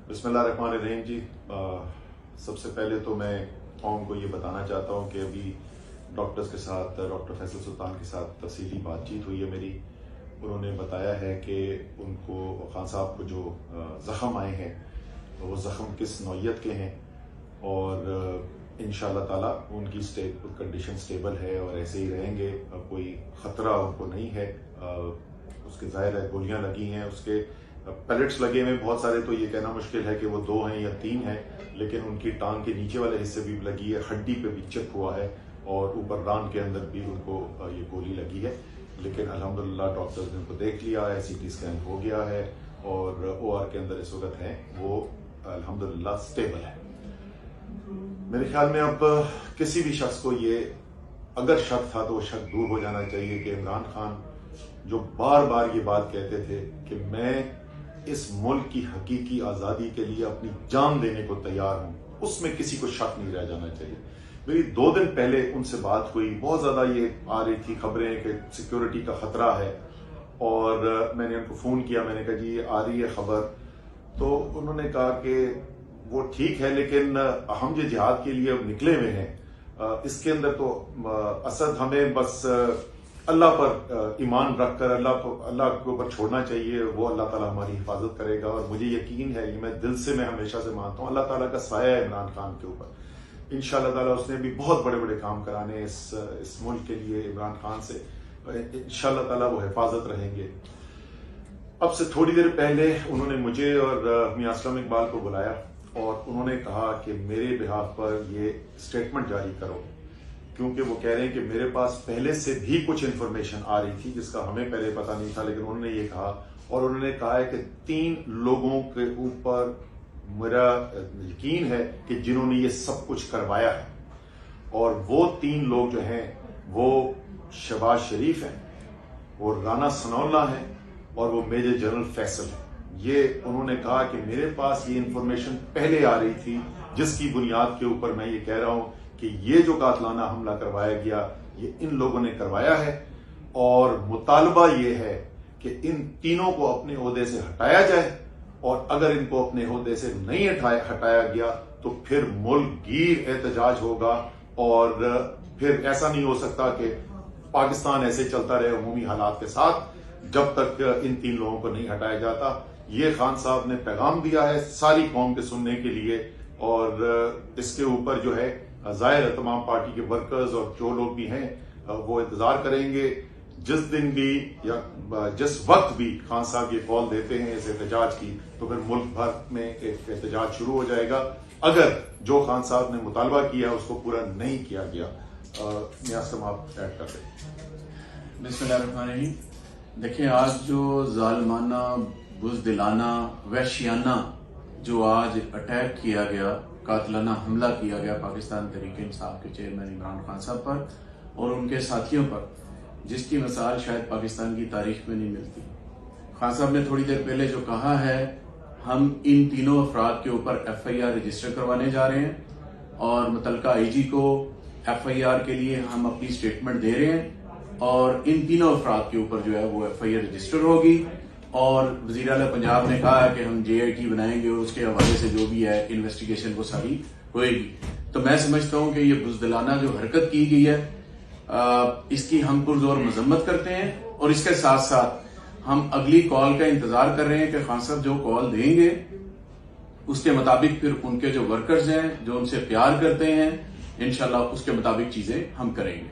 बिस्मिल्लाहिर्रहमानिर्रहीम जी। सबसे पहले तो मैं कौम को ये बताना चाहता हूँ कि अभी डॉक्टर्स के साथ, डॉक्टर फैसल सुल्तान के साथ तफसीली बातचीत हुई है मेरी। उन्होंने बताया है कि उनको, खान साहब को जो ज़ख़म आए हैं वो ज़ख़म किस नौइयत के हैं और इंशाअल्लाह ताला उनकी कंडीशन स्टेबल है और ऐसे ही रहेंगे। कोई ख़तरा उनको नहीं है। उसके ज़ाहिर है गोलियां लगी हैं, उसके पैलेट्स लगे हुए बहुत सारे, तो ये कहना मुश्किल है कि वो 2 हैं या 3 हैं, लेकिन उनकी टांग के नीचे वाले हिस्से भी लगी है, हड्डी पे भी चिप हुआ है और ऊपर रान के अंदर भी उनको ये गोली लगी है। लेकिन अल्हम्दुलिल्लाह डॉक्टर्स ने उनको देख लिया है, CT स्कैन हो गया है और OR के अंदर इस वक्त हैं, वो अल्हम्दुलिल्लाह स्टेबल है। मेरे ख्याल में अब किसी भी शख्स को ये अगर शक था तो वो शक दूर हो जाना चाहिए कि इमरान खान जो बार बार ये बात कहते थे कि मैं इस मुल्क की हकीकी आज़ादी के लिए अपनी जान देने को तैयार हूं, उसमें किसी को शक नहीं रह जाना चाहिए। मेरी 2 दिन पहले उनसे बात हुई, बहुत ज्यादा ये आ रही थी खबरें कि सिक्योरिटी का खतरा है और मैंने उनको फोन किया, मैंने कहा जी ये आ रही है खबर, तो उन्होंने कहा कि वो ठीक है लेकिन हम जो जिहाद के लिए निकले हुए हैं, इसके अंदर तो असद हमें बस अल्लाह पर ईमान रखकर अल्लाह के ऊपर छोड़ना चाहिए, वो अल्लाह ताला हमारी हिफाजत करेगा। और मुझे यकीन है, ये मैं दिल से, मैं हमेशा से मानता हूँ, अल्लाह ताला का साया है इमरान खान के ऊपर। इंशाअल्लाह ताला उसने भी बहुत बड़े बड़े काम कराने इस मुल्क के लिए इमरान खान से, इंशाअल्लाह ताला वो हिफाजत रहेंगे। अब से थोड़ी देर पहले उन्होंने मुझे और मियां असलम इकबाल को बुलाया और उन्होंने कहा कि मेरे बिहाफ पर ये स्टेटमेंट जारी करो, क्योंकि वो कह रहे हैं कि मेरे पास पहले से भी कुछ इंफॉर्मेशन आ रही थी जिसका हमें पहले पता नहीं था, लेकिन उन्होंने ये कहा और उन्होंने कहा है कि 3 लोगों के ऊपर मेरा यकीन है कि जिन्होंने ये सब कुछ करवाया है, और वो 3 लोग जो हैं वो शहबाज शरीफ हैं, वो राना सनाउल्लाह हैं और वो मेजर जनरल फैसल हैं। ये उन्होंने कहा कि मेरे पास ये इंफॉर्मेशन पहले आ रही थी जिसकी बुनियाद के ऊपर मैं ये कह रहा हूं कि ये जो कातलाना हमला करवाया गया ये इन लोगों ने करवाया है और मुतालबा ये है कि इन तीनों को अपने ओहदे से हटाया जाए, और अगर इनको अपने ओहदे से नहीं हटाया गया तो फिर मुल्क गिर एहतजाज होगा और फिर ऐसा नहीं हो सकता कि पाकिस्तान ऐसे चलता रहे अमूमी हालात के साथ जब तक इन 3 लोगों को नहीं हटाया जाता। ये खान साहब ने पैगाम दिया है सारी कौम के सुनने के लिए, और इसके ऊपर जो है जाहिर है तमाम पार्टी के वर्कर्स और जो लोग भी हैं वो इंतजार करेंगे। जिस दिन भी या जिस वक्त भी खान साहब ये कॉल देते हैं इस एहतजाज की, तो फिर मुल्क भर में एक एहतजाज शुरू हो जाएगा अगर जो खान साहब ने मुतालबा किया उसको पूरा नहीं किया गया। मियां आप ऐड कर दें। बिस्मिल्लाहिर्रहमानिर्रहीम। देखिए, आज जो जालिमाना, बुज़दिलाना, वहशियाना जो आज अटैक किया गया, कातलाना हमला किया गया पाकिस्तान तहरीक इंसाफ के चेयरमैन इमरान खान साहब पर और उनके साथियों पर, जिसकी मिसाल शायद पाकिस्तान की तारीख में नहीं मिलती। खान साहब ने थोड़ी देर पहले जो कहा है, हम इन तीनों अफराद के ऊपर FIR रजिस्टर करवाने जा रहे हैं और मुतलका IG को FIR के लिए हम अपनी स्टेटमेंट दे रहे हैं और इन तीनों अफराद के ऊपर जो है वो FIR रजिस्टर होगी। और वजीर आला पंजाब ने कहा है कि हम JIT बनाएंगे और उसके हवाले से जो भी है इन्वेस्टिगेशन वो सारी होएगी। तो मैं समझता हूं कि ये बुज़दिलाना जो हरकत की गई है, इसकी हम पुरजोर मजम्मत करते हैं और इसके साथ साथ हम अगली कॉल का इंतजार कर रहे हैं कि खान साहब जो कॉल देंगे उसके मुताबिक फिर उनके जो वर्कर्स हैं जो उनसे प्यार करते हैं, इंशाल्लाह उसके मुताबिक चीजें हम करेंगे।